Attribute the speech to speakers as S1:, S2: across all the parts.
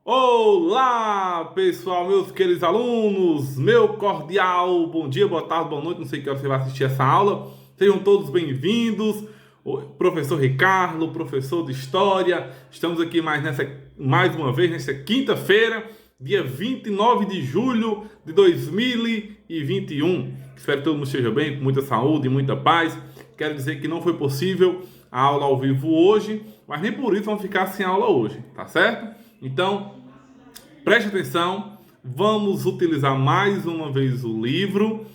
S1: Olá, pessoal, meus queridos alunos, meu cordial bom dia, boa tarde, boa noite, não sei que hora você vai assistir essa aula. Sejam todos bem-vindos. O professor Ricardo, professor de História. Estamos aqui mais uma vez nessa quinta-feira, dia 29 de julho de 2021. Espero que todo mundo esteja bem, com muita saúde e muita paz. Quero dizer que não foi possível a aula ao vivo hoje, mas nem por isso vamos ficar sem aula hoje, tá certo? Então, preste atenção, vamos utilizar mais uma vez o livro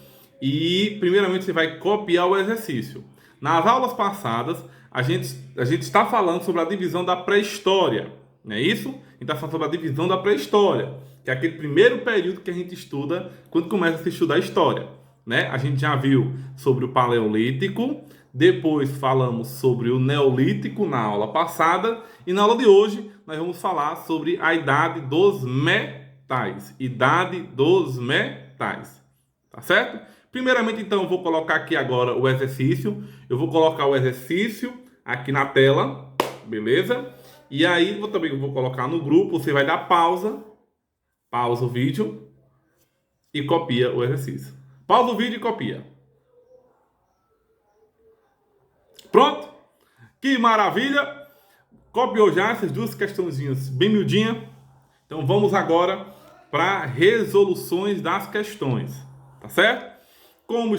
S1: e, primeiramente, você vai copiar o exercício. Nas aulas passadas, a gente está falando sobre a divisão da pré-história, não é isso? A gente está falando sobre a divisão da pré-história, que é aquele primeiro período que a gente estuda quando começa a se estudar história, né? A gente já viu sobre o Paleolítico, depois falamos sobre o Neolítico na aula passada e na aula de hoje nós vamos falar sobre a Idade dos Metais. Idade dos Metais. Tá certo? Primeiramente, então, eu vou colocar aqui agora o exercício. Eu vou colocar o exercício aqui na tela, beleza? E aí, também vou colocar no grupo. Você vai dar pausa o vídeo e copia o exercício. Pausa o vídeo e copia. Pronto? Que maravilha! Copiou já essas duas questõezinhas bem miudinhas. Então vamos agora para resoluções das questões. Tá certo? Como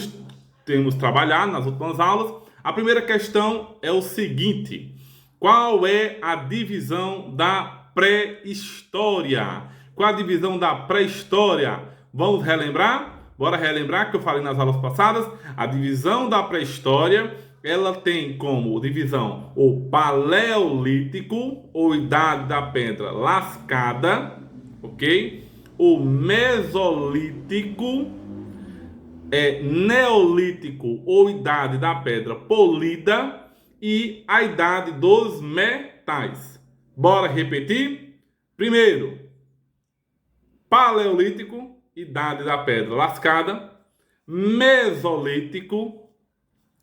S1: temos trabalhado nas últimas aulas, a primeira questão é o seguinte: qual é a divisão da pré-história? Qual a divisão da pré-história? Vamos relembrar? Bora relembrar que eu falei nas aulas passadas. A divisão da pré-história, ela tem como divisão o Paleolítico, ou Idade da Pedra Lascada, ok? O Mesolítico, Neolítico, ou Idade da Pedra Polida, e a Idade dos Metais. Bora repetir? Primeiro, Paleolítico, Idade da Pedra Lascada. Mesolítico,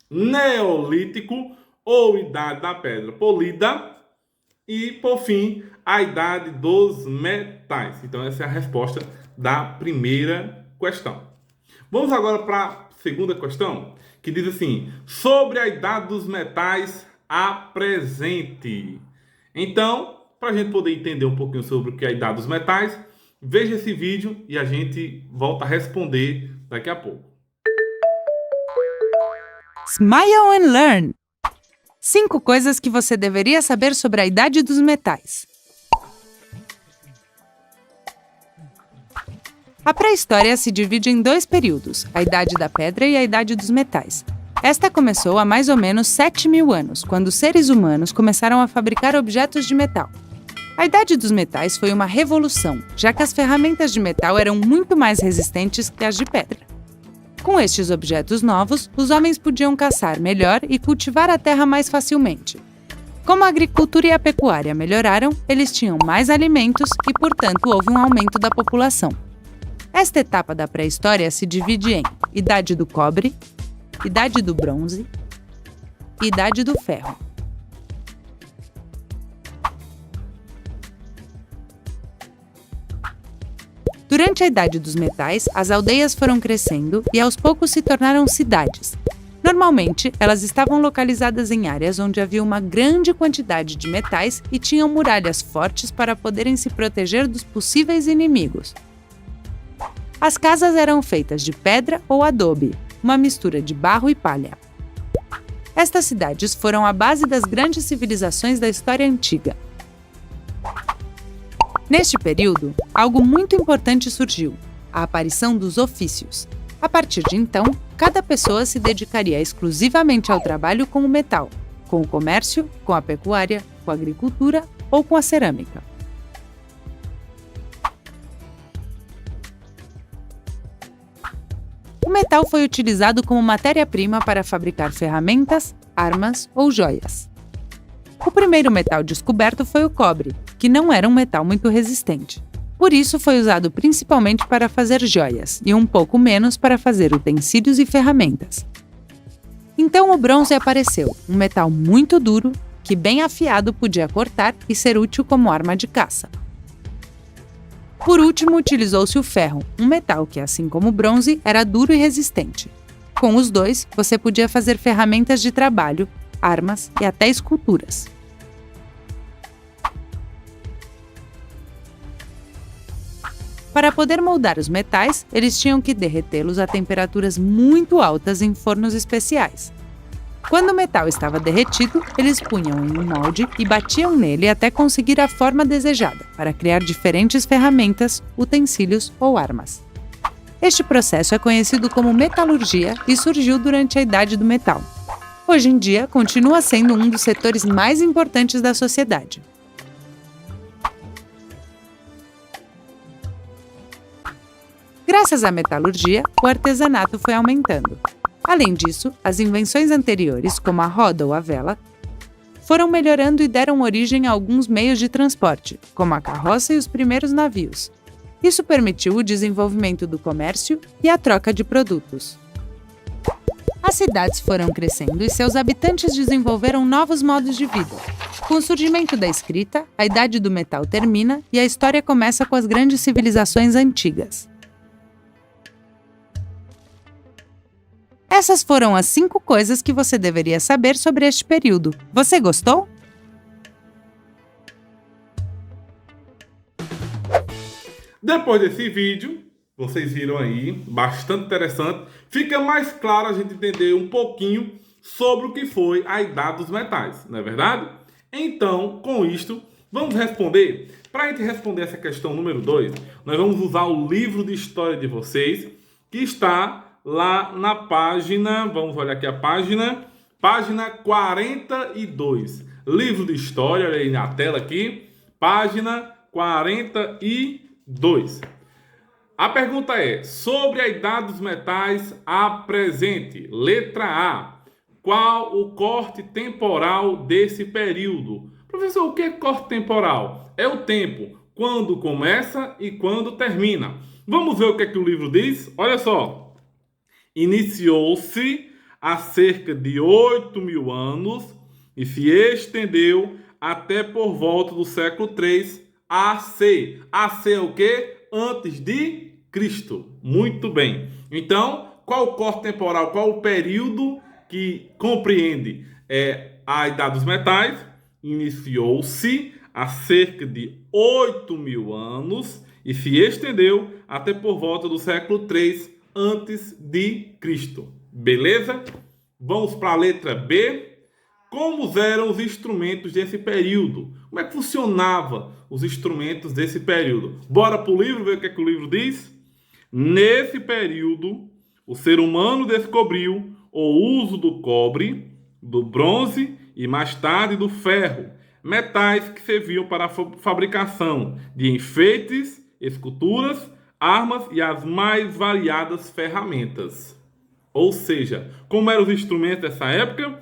S1: Neolítico ou Idade da Pedra Polida. E, por fim, a Idade dos Metais. Então, essa é a resposta da primeira questão. Vamos agora para a segunda questão, que diz assim: sobre a Idade dos Metais, apresente. Então, para a gente poder entender um pouquinho sobre o que é a Idade dos Metais, veja esse vídeo e a gente volta a responder daqui a pouco.
S2: Smile and Learn. 5 coisas que você deveria saber sobre a Idade dos Metais. A pré-história se divide em 2 períodos, a Idade da Pedra e a Idade dos Metais. Esta começou há mais ou menos 7.000 anos, quando os seres humanos começaram a fabricar objetos de metal. A Idade dos Metais foi uma revolução, já que as ferramentas de metal eram muito mais resistentes que as de pedra. Com estes objetos novos, os homens podiam caçar melhor e cultivar a terra mais facilmente. Como a agricultura e a pecuária melhoraram, eles tinham mais alimentos e, portanto, houve um aumento da população. Esta etapa da pré-história se divide em Idade do Cobre, Idade do Bronze e Idade do Ferro. Durante a Idade dos Metais, as aldeias foram crescendo e aos poucos se tornaram cidades. Normalmente, elas estavam localizadas em áreas onde havia uma grande quantidade de metais e tinham muralhas fortes para poderem se proteger dos possíveis inimigos. As casas eram feitas de pedra ou adobe, uma mistura de barro e palha. Estas cidades foram a base das grandes civilizações da história antiga. Neste período, algo muito importante surgiu: a aparição dos ofícios. A partir de então, cada pessoa se dedicaria exclusivamente ao trabalho com o metal, com o comércio, com a pecuária, com a agricultura ou com a cerâmica. O metal foi utilizado como matéria-prima para fabricar ferramentas, armas ou joias. O primeiro metal descoberto foi o cobre, que não era um metal muito resistente. Por isso, foi usado principalmente para fazer joias e um pouco menos para fazer utensílios e ferramentas. Então o bronze apareceu, um metal muito duro que, bem afiado, podia cortar e ser útil como arma de caça. Por último, utilizou-se o ferro, um metal que, assim como o bronze, era duro e resistente. Com os dois, você podia fazer ferramentas de trabalho, armas e até esculturas. Para poder moldar os metais, eles tinham que derretê-los a temperaturas muito altas em fornos especiais. Quando o metal estava derretido, eles punham em um molde e batiam nele até conseguir a forma desejada, para criar diferentes ferramentas, utensílios ou armas. Este processo é conhecido como metalurgia e surgiu durante a Idade do Metal. Hoje em dia, continua sendo um dos setores mais importantes da sociedade. Graças à metalurgia, o artesanato foi aumentando. Além disso, as invenções anteriores, como a roda ou a vela, foram melhorando e deram origem a alguns meios de transporte, como a carroça e os primeiros navios. Isso permitiu o desenvolvimento do comércio e a troca de produtos. As cidades foram crescendo e seus habitantes desenvolveram novos modos de vida. Com o surgimento da escrita, a Idade do Metal termina e a história começa com as grandes civilizações antigas. Essas foram as 5 coisas que você deveria saber sobre este período. Você gostou?
S1: Depois desse vídeo, vocês viram aí, bastante interessante, fica mais claro a gente entender um pouquinho sobre o que foi a Idade dos Metais, não é verdade? Então, com isto, vamos responder. Para a gente responder essa questão número 2, nós vamos usar o livro de história de vocês, que está lá na página, vamos olhar aqui a página 42. Livro de história, olha aí na tela aqui, página 42. A pergunta é, sobre a Idade dos Metais, apresente. Letra A. Qual o corte temporal desse período? Professor, o que é corte temporal? É o tempo, quando começa e quando termina. Vamos ver o que é que o livro diz? Olha só. Iniciou-se há cerca de 8.000 anos e se estendeu até por volta do século 3 AC. AC é o quê? Antes de Cristo. Muito bem. Então, qual o corte temporal? Qual o período que compreende a Idade dos Metais? Iniciou-se há cerca de 8.000 anos e se estendeu até por volta do século 3 antes de Cristo. Beleza? Vamos para a letra B. Como eram os instrumentos desse período? Como é que funcionavam os instrumentos desse período? Bora para o livro ver o que é que o livro diz? Nesse período, o ser humano descobriu o uso do cobre, do bronze e mais tarde do ferro, metais que serviam para a fabricação de enfeites, esculturas, armas e as mais variadas ferramentas. Ou seja, como eram os instrumentos dessa época?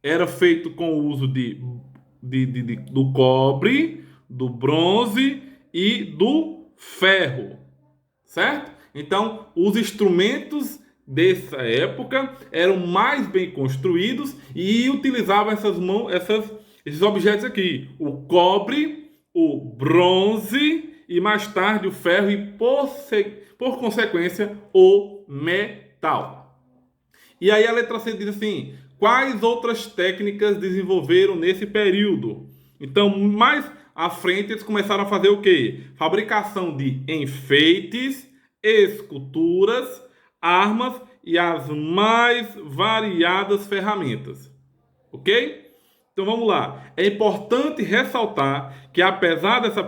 S1: Era feito com o uso do cobre, do bronze e do ferro. Certo? Então, os instrumentos dessa época eram mais bem construídos e utilizavam esses objetos aqui. O cobre, o bronze e mais tarde o ferro e, por consequência, o metal. E aí a letra C diz assim, quais outras técnicas desenvolveram nesse período? Então, mais à frente, eles começaram a fazer o quê? Fabricação de enfeites, esculturas, armas e as mais variadas ferramentas. Ok? Então vamos lá. É importante ressaltar que apesar dessa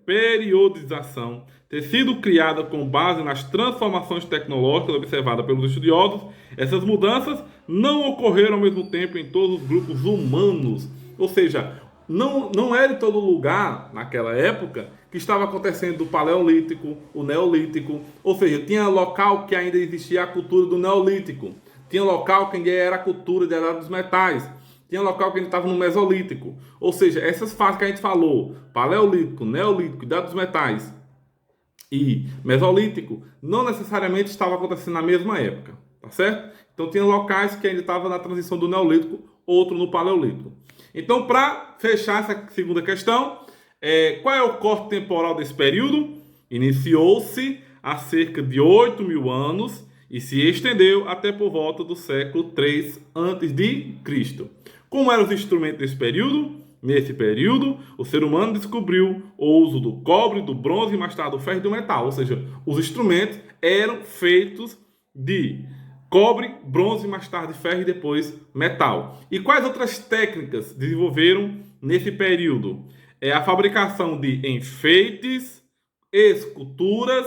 S1: periodização ter sido criada com base nas transformações tecnológicas observadas pelos estudiosos, essas mudanças não ocorreram ao mesmo tempo em todos os grupos humanos. Ou seja, não era em todo lugar, naquela época, que estava acontecendo o Paleolítico, o Neolítico. Ou seja, tinha local que ainda existia a cultura do Neolítico. Tinha local que ainda era a cultura da Idade dos Metais. Tinha local que ainda estava no Mesolítico. Ou seja, essas fases que a gente falou, Paleolítico, Neolítico, Idade dos Metais e Mesolítico, não necessariamente estava acontecendo na mesma época. Tá certo? Então tinha locais que ainda estavam na transição do Neolítico, outro no Paleolítico. Então, para fechar essa segunda questão, Qual é o corte temporal desse período? Iniciou-se há cerca de 8.000 anos e se estendeu até por volta do século 3 a.C. Como eram os instrumentos desse período? Nesse período, o ser humano descobriu o uso do cobre, do bronze e mais tarde do ferro e do metal. Ou seja, os instrumentos eram feitos de cobre, bronze, mais tarde ferro e depois metal. E quais outras técnicas desenvolveram nesse período? A fabricação de enfeites, esculturas,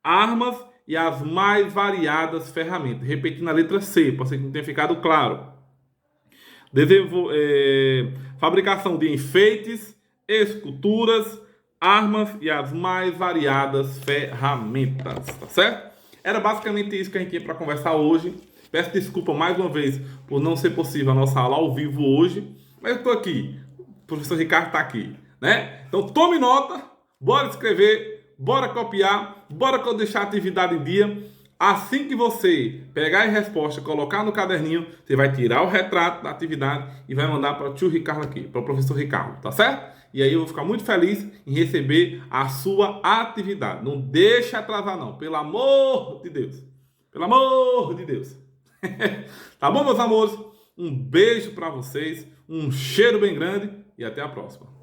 S1: armas e as mais variadas ferramentas. Repetindo a letra C, para ser que não tenha ficado claro. Fabricação de enfeites, esculturas, armas e as mais variadas ferramentas, tá certo? Era basicamente isso que a gente tinha para conversar hoje. Peço desculpa mais uma vez por não ser possível a nossa aula ao vivo hoje, mas eu estou aqui, o professor Ricardo está aqui, né? Então tome nota, bora escrever, bora copiar, bora deixar a atividade em dia. Assim que você pegar a resposta, colocar no caderninho, você vai tirar o retrato da atividade e vai mandar para o tio Ricardo aqui, para o professor Ricardo, tá certo? E aí eu vou ficar muito feliz em receber a sua atividade. Não deixa atrasar não, pelo amor de Deus. Pelo amor de Deus. Tá bom, meus amores? Um beijo para vocês, um cheiro bem grande e até a próxima.